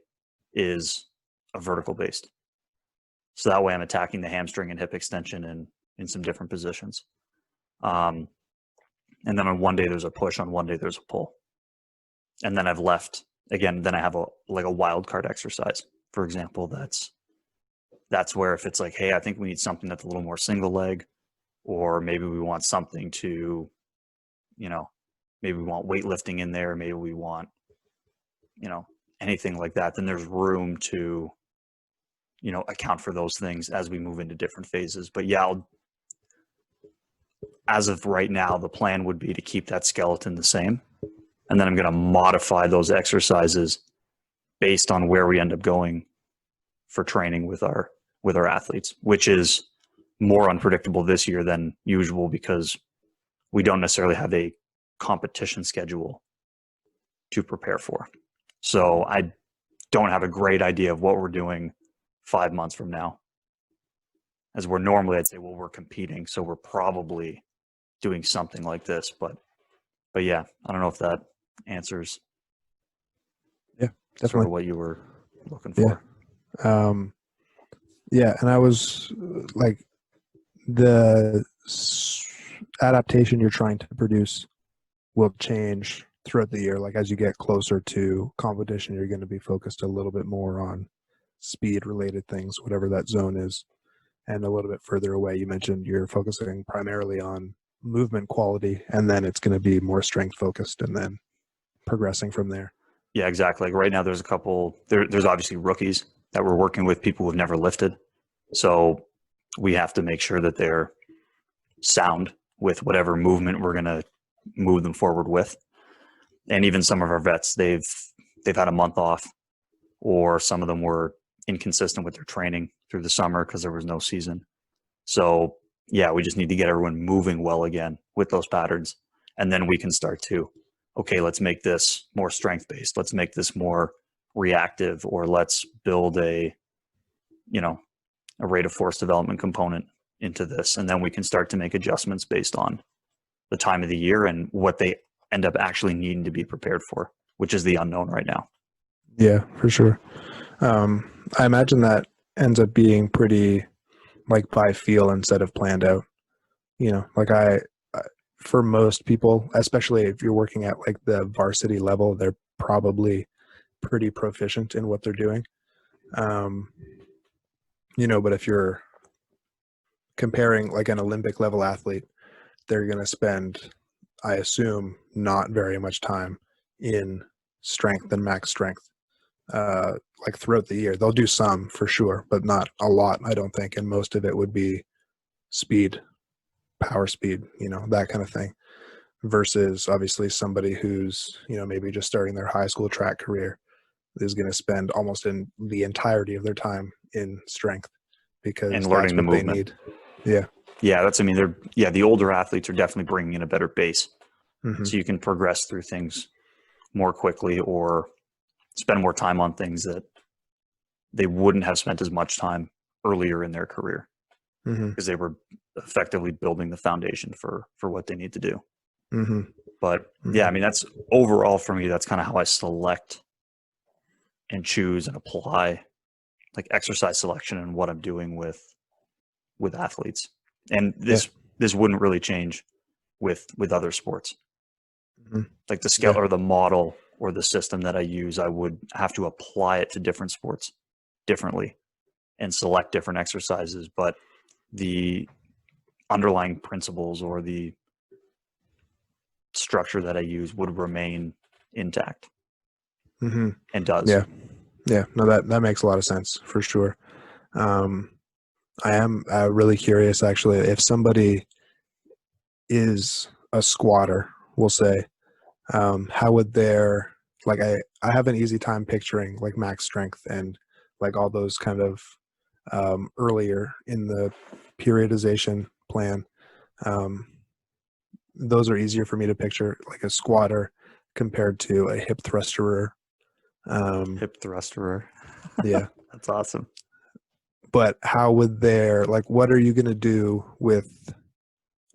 is a vertical based. So that way I'm attacking the hamstring and hip extension in some different positions. And then on one day there's a push, on one day there's a pull. And then I've left again, then I have a wild card exercise, for example. That's where if it's like, hey, I think we need something that's a little more single leg, or maybe we want something to, you know, maybe we want weightlifting in there, maybe we want, anything like that, then there's room to, account for those things as we move into different phases. But yeah, as of right now, the plan would be to keep that skeleton the same. And then I'm going to modify those exercises based on where we end up going for training with our athletes, which is more unpredictable this year than usual because we don't necessarily have a competition schedule to prepare for. So I don't have a great idea of what we're doing 5 months from now. As we're normally, I'd say, well, we're competing, so we're probably doing something like this. But yeah, I don't know if that answers Definitely. sort of what you were looking for. Yeah, and I was like, the adaptation you're trying to produce will change throughout the year. Like as you get closer to competition, you're going to be focused a little bit more on speed related things, whatever that zone is. And a little bit further away, you mentioned you're focusing primarily on movement quality, and then it's going to be more strength focused, and then progressing from there. Yeah, exactly. Like right now, there's a couple. There's obviously rookies that we're working with, people who've never lifted. So we have to make sure that they're sound with whatever movement we're going to move them forward with. And even some of our vets, they've had a month off, or some of them were inconsistent with their training through the summer because there was no season. So yeah, we just need to get everyone moving well again with those patterns, and then we can start to, okay, let's make this more strength based. Let's make this more reactive, or let's build a rate of force development component into this. And then we can start to make adjustments based on the time of the year and what they end up actually needing to be prepared for, which is the unknown right now. Yeah, for sure. I imagine that ends up being pretty like by feel instead of planned out. Like for most people, especially if you're working at like the varsity level, they're probably pretty proficient in what they're doing. But if you're comparing like an Olympic level athlete, they're going to spend, I assume, not very much time in strength and max strength. Like throughout the year, they'll do some for sure, but not a lot, I don't think. And most of it would be speed, power speed, that kind of thing. Versus obviously somebody who's, maybe just starting their high school track career is going to spend almost in the entirety of their time in strength because And that's learning the what they movement. need. Yeah. Yeah, the older athletes are definitely bringing in a better base. Mm-hmm. So you can progress through things more quickly or spend more time on things that they wouldn't have spent as much time earlier in their career because they were effectively building the foundation for what they need to do. But yeah, I mean, that's overall for me, that's kind of how I select and choose and apply like exercise selection and what I'm doing with athletes. And this wouldn't really change with other sports. Like the scale or the model or the system that I use, I would have to apply it to different sports differently and select different exercises, but the underlying principles or the structure that I use would remain intact and does. Yeah. No, that makes a lot of sense for sure. I am really curious actually, if somebody is a squatter, we'll say, how would their, like I have an easy time picturing like max strength and like all those kind of earlier in the periodization plan. Those are easier for me to picture, like a squatter compared to a hip thrusterer. Hip thrusterer. Yeah. That's awesome. But how would what are you going to do with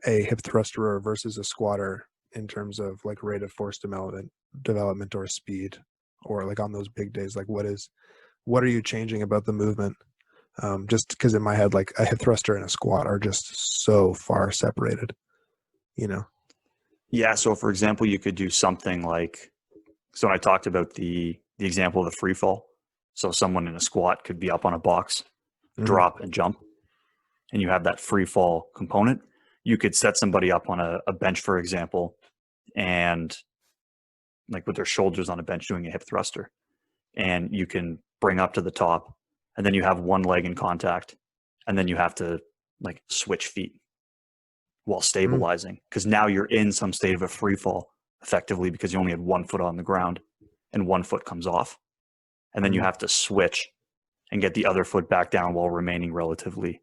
a hip thrusterer versus a squatter in terms of like rate of force development or speed, or like on those big days, like what are you changing about the movement? Just because in my head, like a hip thruster and a squat are just so far separated, Yeah. So for example, you could do something like So when I talked about the example of the free fall, so someone in a squat could be up on a box, drop and jump, and you have that free fall component. You could set somebody up on a bench, for example, and like with their shoulders on a bench doing a hip thruster, and you can bring up to the top, and then you have one leg in contact, and then you have to like switch feet while stabilizing, because now you're in some state of a free fall effectively, because you only had 1 foot on the ground and 1 foot comes off, and then you have to switch and get the other foot back down while remaining relatively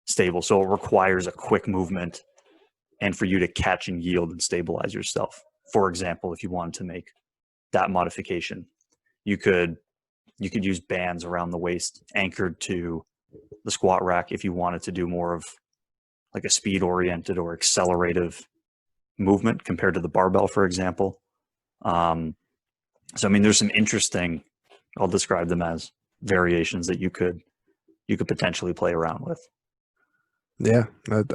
stable. So it requires a quick movement and for you to catch and yield and stabilize yourself. For example, if you wanted to make that modification, you could use bands around the waist anchored to the squat rack if you wanted to do more of like a speed oriented or accelerative movement compared to the barbell, for example. So I mean, there's some interesting, I'll describe them as variations that you could potentially play around with. Yeah,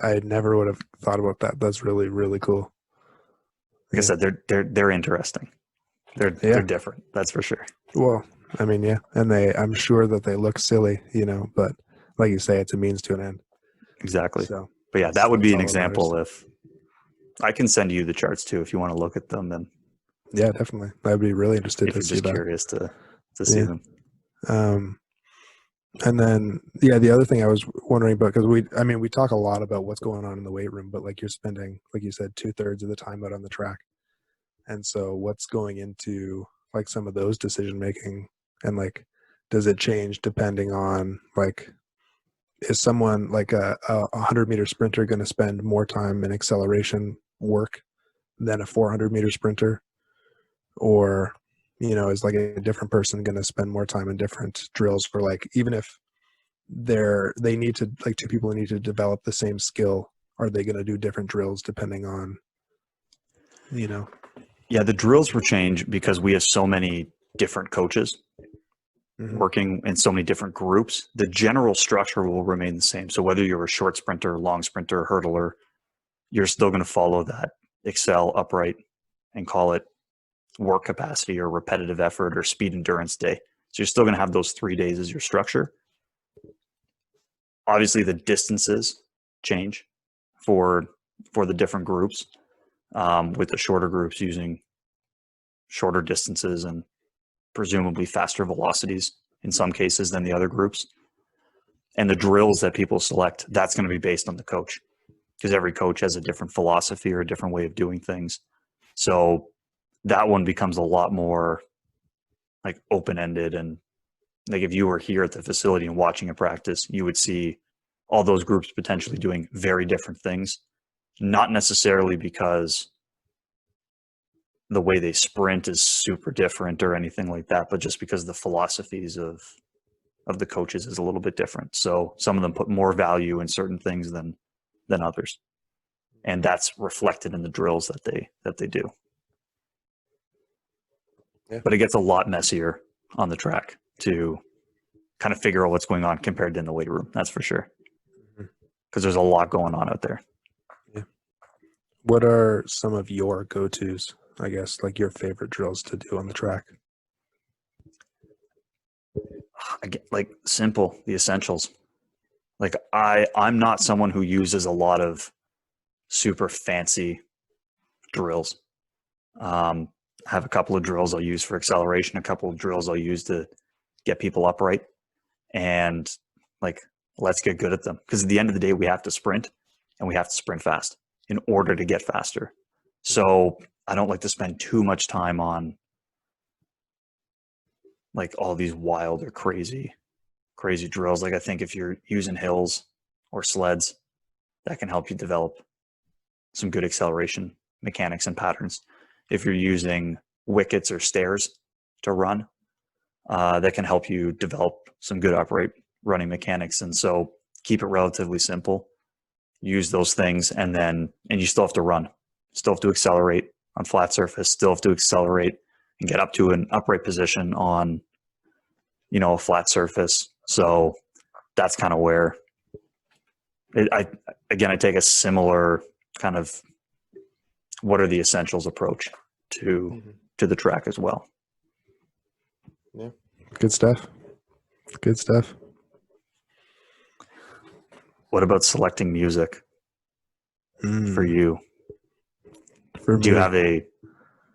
I never would have thought about that. That's really, really cool. Like I said, they're interesting. They're different. That's for sure. Well, I mean, yeah, and I'm sure that they look silly, but like you say, it's a means to an end. Exactly. So, but yeah, that would be an all that example. matters. If I can send you the charts too, if you want to look at them, then Yeah, definitely. I'd be really interested if to you're see just that. curious to see them. And then, yeah, the other thing I was wondering about, because we talk a lot about what's going on in the weight room, but like you're spending, like you said, 2/3 of the time out on the track. And so what's going into like some of those decision making, and like, does it change depending on like, is someone like a 100-meter sprinter going to spend more time in acceleration work than a 400-meter sprinter? Or is like a different person going to spend more time in different drills for, like, even if they need to, like, two people need to develop the same skill, are they going to do different drills depending on Yeah, the drills will change because we have so many different coaches working in so many different groups. The general structure will remain the same. So whether you're a short sprinter, long sprinter, hurdler, you're still going to follow that excel upright and call it work capacity or repetitive effort or speed endurance day. So you're still going to have those 3 days as your structure. Obviously, the distances change for the different groups, with the shorter groups using shorter distances and presumably faster velocities in some cases than the other groups. And the drills that people select, that's going to be based on the coach, because every coach has a different philosophy or a different way of doing things. So that one becomes a lot more like open-ended, and like if you were here at the facility and watching a practice, you would see all those groups potentially doing very different things, not necessarily because the way they sprint is super different or anything like that, but just because the philosophies of the coaches is a little bit different. So some of them put more value in certain things than others, and that's reflected in the drills that they do. Yeah. But it gets a lot messier on the track to kind of figure out what's going on compared to in the weight room. That's for sure, because there's a lot going on out there. Yeah. What are some of your go-tos, I guess, like your favorite drills to do on the track? I get, like, simple, the essentials. Like I'm not someone who uses a lot of super fancy drills. I have a couple of drills I'll use for acceleration, a couple of drills I'll use to get people upright, and like, let's get good at them. Because at the end of the day, we have to sprint, and we have to sprint fast in order to get faster. So I don't like to spend too much time on like all these wild or crazy drills. Like I think if you're using hills or sleds, that can help you develop some good acceleration mechanics and patterns. If you're using wickets or stairs to run, that can help you develop some good upright running mechanics. And so keep it relatively simple. Use those things, and you still have to run. Still have to accelerate on flat surface. Still have to accelerate and get up to an upright position on, a flat surface. So that's kind of where I take a similar kind of what are the essentials approach to to the track as well. Yeah. Good stuff. Good stuff. What about selecting music for you? For Do me, you have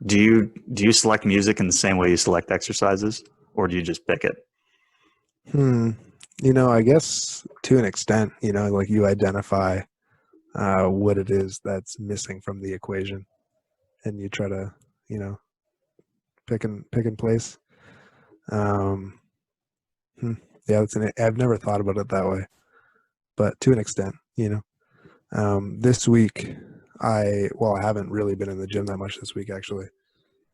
do you select music in the same way you select exercises, or do you just pick it? I guess to an extent, like you identify what it is that's missing from the equation, and you try to, pick and place. Um, yeah, I've never thought about it that way, but to an extent, this week I haven't really been in the gym that much this week actually,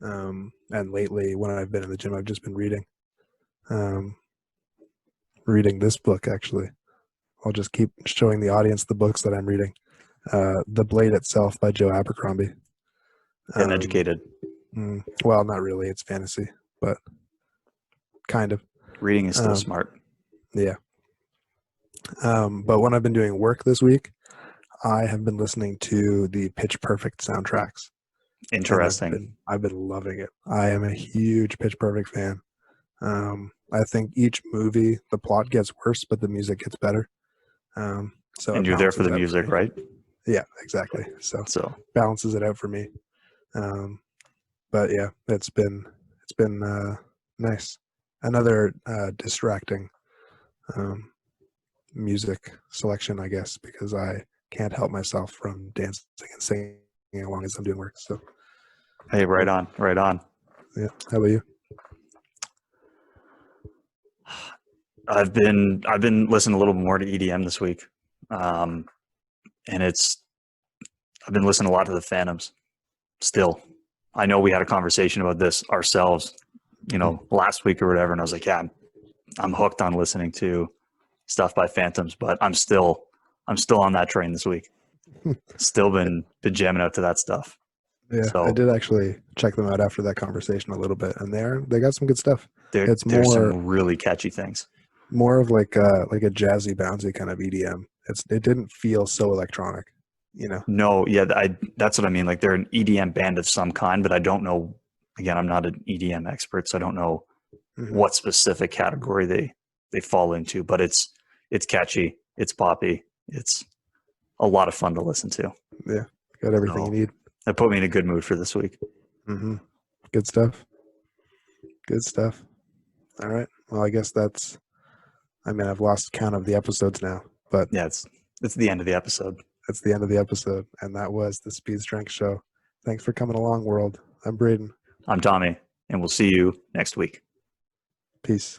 and lately when I've been in the gym, I've just been reading this book actually. I'll just keep showing the audience the books that I'm reading. The Blade Itself by Joe Abercrombie. Getting educated. Well, not really. It's fantasy, but kind of. Reading is still smart. Yeah. But when I've been doing work this week, I have been listening to the Pitch Perfect soundtracks. Interesting. I've been loving it. I am a huge Pitch Perfect fan. I think each movie, the plot gets worse, but the music gets better. So and you're there for the music, right? Yeah, exactly. So balances it out for me. But yeah, it's been nice. Another distracting music selection, I guess, because I can't help myself from dancing and singing along as I'm doing work. So hey, right on. Yeah. How about you? I've been listening a little more to EDM this week, and I've been listening a lot to the Phantoms. Still, I know we had a conversation about this ourselves, last week or whatever, and I was like, yeah, I'm hooked on listening to stuff by Phantoms, but I'm still on that train this week. Still been jamming out to that stuff. Yeah, so, I did actually check them out after that conversation a little bit, and they got some good stuff. There's some really catchy things. More of like a jazzy, bouncy kind of EDM. It didn't feel so electronic, No, yeah, that's what I mean. Like they're an EDM band of some kind, but I don't know. Again, I'm not an EDM expert, so I don't know what specific category they fall into. But it's catchy, it's poppy, it's a lot of fun to listen to. Yeah, got everything you need. That put me in a good mood for this week. Good stuff. Good stuff. All right. Well, I guess I've lost count of the episodes now, but yeah, it's the end of the episode. It's the end of the episode, and that was the Speed Strength Show. Thanks for coming along, world. I'm Braden. I'm Tommy, and we'll see you next week. Peace.